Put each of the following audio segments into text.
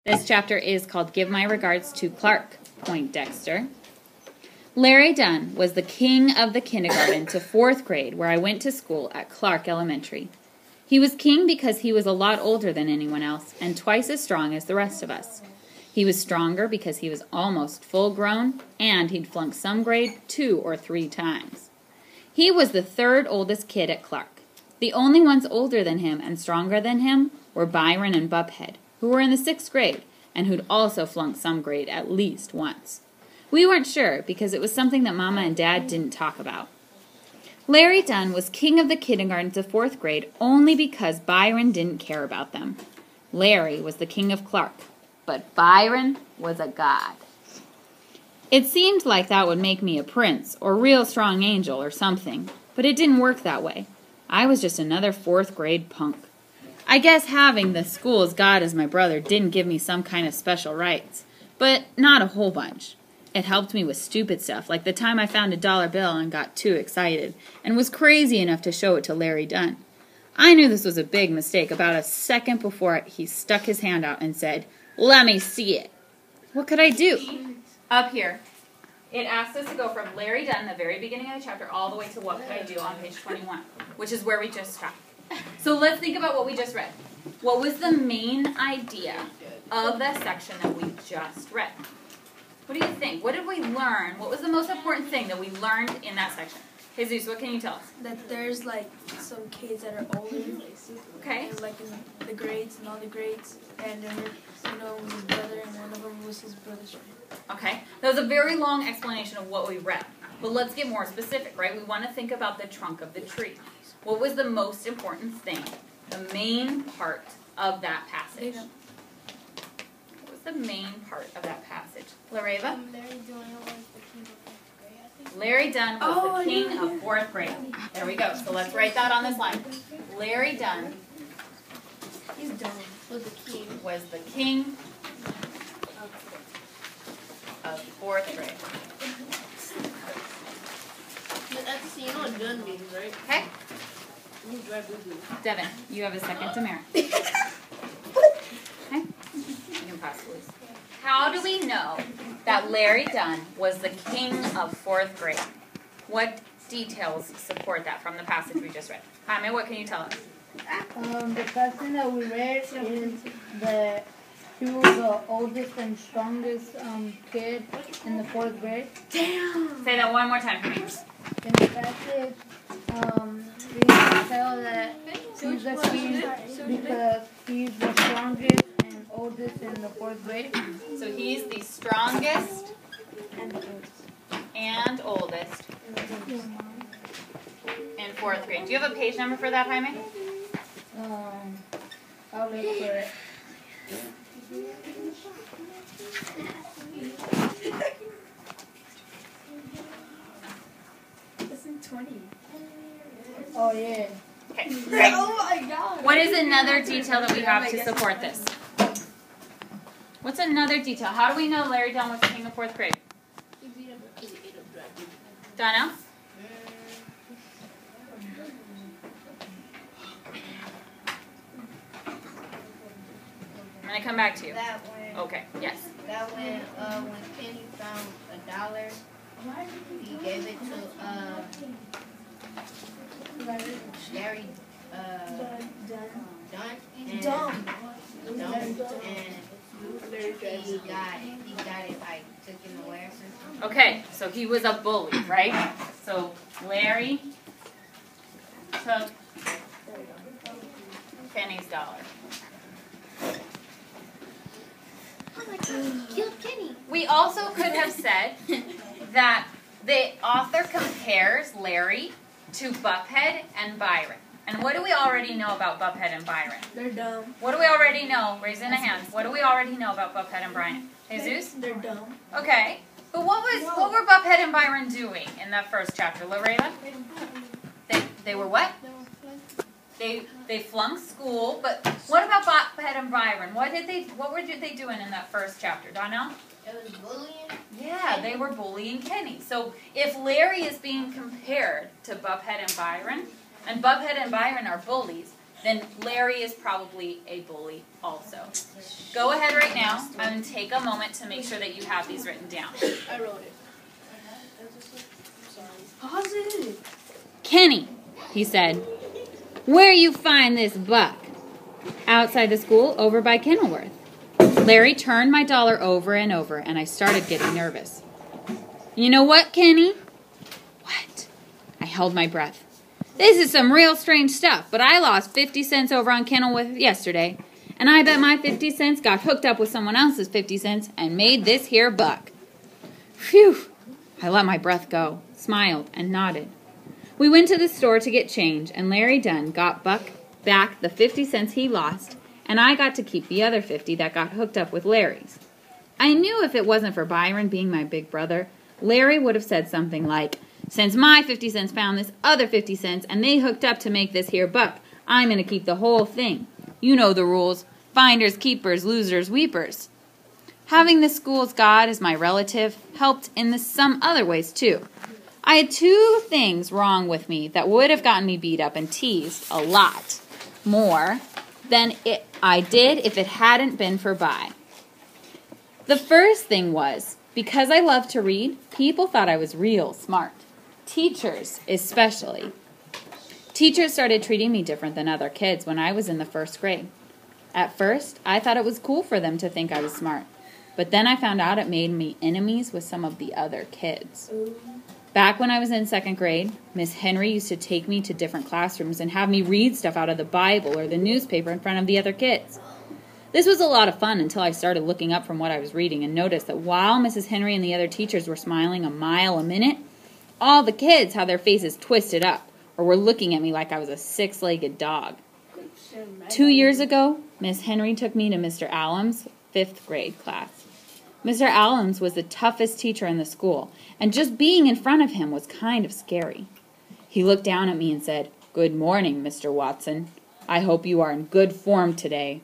This chapter is called Give My Regards to Clark Poindexter. Larry Dunn was the king of the kindergarten to 4th grade, where I went to school at Clark Elementary. He was king because he was a lot older than anyone else and twice as strong as the rest of us. He was stronger because he was almost full grown and he'd flunked some grade 2 or 3 times. He was the 3rd oldest kid at Clark. The only ones older than him and stronger than him were Byron and Buphead, who were in the 6th grade and who'd also flunked some grade at least once. We weren't sure because it was something that Mama and Dad didn't talk about. Larry Dunn was king of the kindergarten to 4th grade only because Byron didn't care about them. Larry was the king of Clark, but Byron was a god. It seemed like that would make me a prince or real strong angel or something, but it didn't work that way. I was just another 4th grade punk. I guess having the school's god as my brother didn't give me some kind of special rights, but not a whole bunch. It helped me with stupid stuff, like the time I found a dollar bill and got too excited, and was crazy enough to show it to Larry Dunn. I knew this was a big mistake about a second before he stuck his hand out and said, "Let me see it." What could I do? Up here, it asks us to go from Larry Dunn, the very beginning of the chapter, all the way to what could I do on page 21, which is where we just stopped. So let's think about what we just read. What was the main idea of the section that we just read? What do you think? What did we learn? What was the most important thing that we learned in that section? Jesus, what can you tell us? That there's like some kids that are older, Okay. and like in the grades and all the grades, and then his brother, and one of them was his brother's friend. Okay. That was a very long explanation of what we read. But let's get more specific, right? We want to think about the trunk of the tree. What was the most important thing? The main part of that passage. What was the main part of that passage? Lareva? Larry Dunn was the king of 4th grade. There we go. So let's write that on this line. Larry Dunn was the king of 4th grade. You know what Dunn means, right? Okay. Devin, you have a second to Mary. Okay? You can pass, please. How do we know that Larry Dunn was the king of 4th grade? What details support that from the passage we just read? Jaime, what can you tell us? The passage that we read is that he was the oldest and strongest kid in the 4th grade. Damn! Say that one more time for me. In the passage, we can tell that he's the king because he's the strongest and oldest in the 4th grade. So he's the strongest and oldest in 4th grade. Do you have a page number for that, Jaime? I'll look for it. It's in 20. Oh, yeah. Okay, great. Oh my God! What is another detail that we have to support this? What's another detail? How do we know Larry Dunn was the king of 4th grade? Donna? I'm going to come back to you. That when, Okay, yes. that when Kenny found $1, he gave it to Larry Dunn, and he got it like taken away or something. Okay, so he was a bully, right? So Larry took Kenny's dollar. Killed Kenny. We also could have said that the author compares Larry to Buphead and Byron. And what do we already know about Buphead and Byron? They're dumb. What do we already know? Raise in a hand. What do we already know about Buphead and Byron? Jesus? They're dumb. Okay. But what were Buphead and Byron doing in that first chapter? Lorena? They were what? They flunked school, but what about Buphead and Byron? What were they doing in that first chapter? Donnell? It was bullying. Yeah, they were bullying Kenny. So if Larry is being compared to Buphead and Byron are bullies, then Larry is probably a bully also. Go ahead right now and take a moment to make sure that you have these written down. I wrote it. Pause it. Kenny, he said, where you find this buck? Outside the school, over by Kenilworth. Larry turned my dollar over and over, and I started getting nervous. You know what, Kenny? What? I held my breath. This is some real strange stuff, but I lost 50 cents over on Kenilworth yesterday, and I bet my 50 cents got hooked up with someone else's 50 cents and made this here buck. Phew! I let my breath go, smiled, and nodded. We went to the store to get change, and Larry Dunn got Buck back the 50 cents he lost, and I got to keep the other 50 that got hooked up with Larry's. I knew if it wasn't for Byron being my big brother, Larry would have said something like, since my 50 cents found this other 50 cents and they hooked up to make this here buck, I'm going to keep the whole thing. You know the rules. Finders, keepers, losers, weepers. Having the school's God as my relative helped in some other ways too. I had two things wrong with me that would have gotten me beat up and teased a lot more than I did if it hadn't been for Bi. The first thing was, because I loved to read, people thought I was real smart. Teachers, especially. Teachers started treating me different than other kids when I was in the first grade. At first, I thought it was cool for them to think I was smart. But then I found out it made me enemies with some of the other kids. Back when I was in second grade, Miss Henry used to take me to different classrooms and have me read stuff out of the Bible or the newspaper in front of the other kids. This was a lot of fun until I started looking up from what I was reading and noticed that while Mrs. Henry and the other teachers were smiling a mile a minute, all the kids had their faces twisted up or were looking at me like I was a six-legged dog. 2 years ago, Miss Henry took me to Mr. Allum's 5th grade class. Mr. Allums was the toughest teacher in the school, and just being in front of him was kind of scary. He looked down at me and said, "Good morning, Mr. Watson. I hope you are in good form today."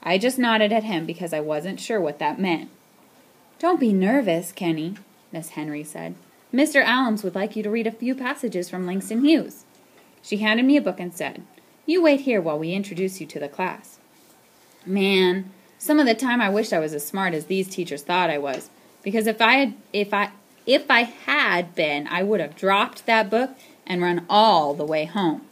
I just nodded at him because I wasn't sure what that meant. "Don't be nervous, Kenny," Miss Henry said. "Mr. Allums would like you to read a few passages from Langston Hughes." She handed me a book and said, "You wait here while we introduce you to the class." Man, some of the time I wished I was as smart as these teachers thought I was, because if I had been, I would have dropped that book and run all the way home.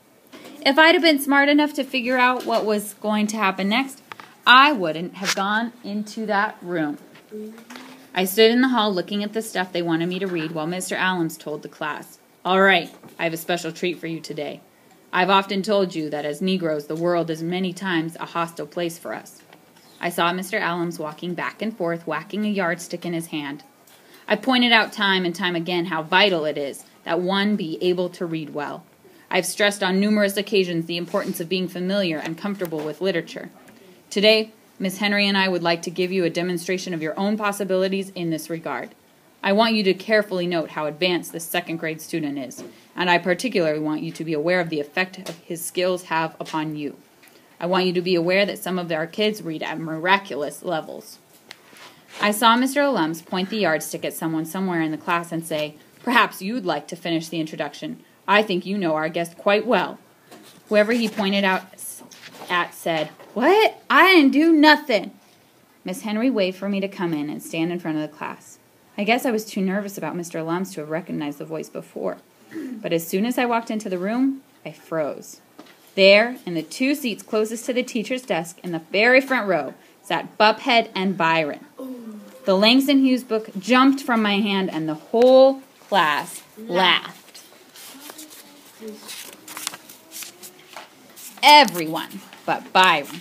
If I'd have been smart enough to figure out what was going to happen next, I wouldn't have gone into that room. I stood in the hall looking at the stuff they wanted me to read while Mr. Allums told the class, "All right, I have a special treat for you today. I've often told you that as Negroes the world is many times a hostile place for us." I saw Mr. Allums walking back and forth, whacking a yardstick in his hand. I pointed out time and time again how vital it is that one be able to read well. I've stressed on numerous occasions the importance of being familiar and comfortable with literature. Today, Miss Henry and I would like to give you a demonstration of your own possibilities in this regard. I want you to carefully note how advanced this second grade student is, and I particularly want you to be aware of the effect his skills have upon you. I want you to be aware that some of our kids read at miraculous levels. I saw Mr. Allums point the yardstick at someone somewhere in the class and say, "Perhaps you'd like to finish the introduction. I think you know our guest quite well." Whoever he pointed out at said, "What? I didn't do nothing." Miss Henry waved for me to come in and stand in front of the class. I guess I was too nervous about Mr. Allums to have recognized the voice before. But as soon as I walked into the room, I froze. There, in the two seats closest to the teacher's desk in the very front row, sat Buphead and Byron. The Langston Hughes book jumped from my hand, and the whole class laughed. Everyone but Byron.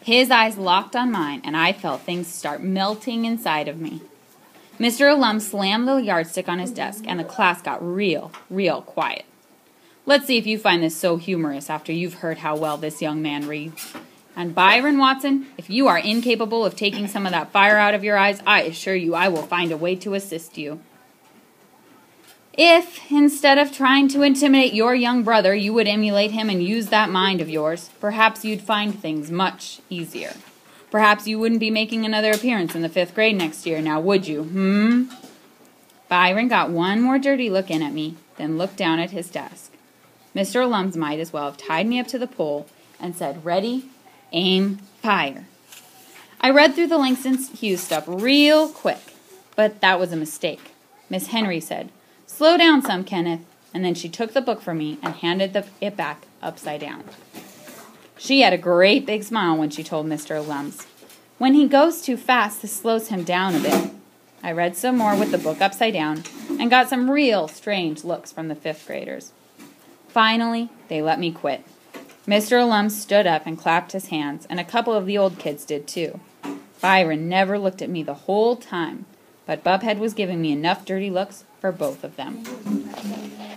His eyes locked on mine, and I felt things start melting inside of me. Mr. Allums slammed the yardstick on his desk, and the class got real quiet. Let's see if you find this so humorous after you've heard how well this young man reads. And Byron Watson, if you are incapable of taking some of that fire out of your eyes, I assure you I will find a way to assist you. If, instead of trying to intimidate your young brother, you would emulate him and use that mind of yours, perhaps you'd find things much easier. Perhaps you wouldn't be making another appearance in the 5th grade next year, now would you, Byron got one more dirty look in at me, then looked down at his desk. Mr. Allums might as well have tied me up to the pole and said, "Ready, aim, fire." I read through the Langston Hughes stuff real quick, but that was a mistake. Miss Henry said, "Slow down some, Kenneth," and then she took the book from me and handed it back upside down. She had a great big smile when she told Mr. Lums, "When he goes too fast, this slows him down a bit." I read some more with the book upside down and got some real strange looks from the 5th graders. Finally, they let me quit. Mr. Lums stood up and clapped his hands, and a couple of the old kids did too. Byron never looked at me the whole time, but Bubhead was giving me enough dirty looks for both of them.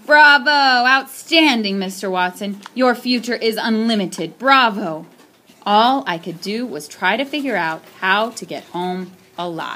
"Bravo! Outstanding, Mr. Watson. Your future is unlimited. Bravo!" All I could do was try to figure out how to get home alive.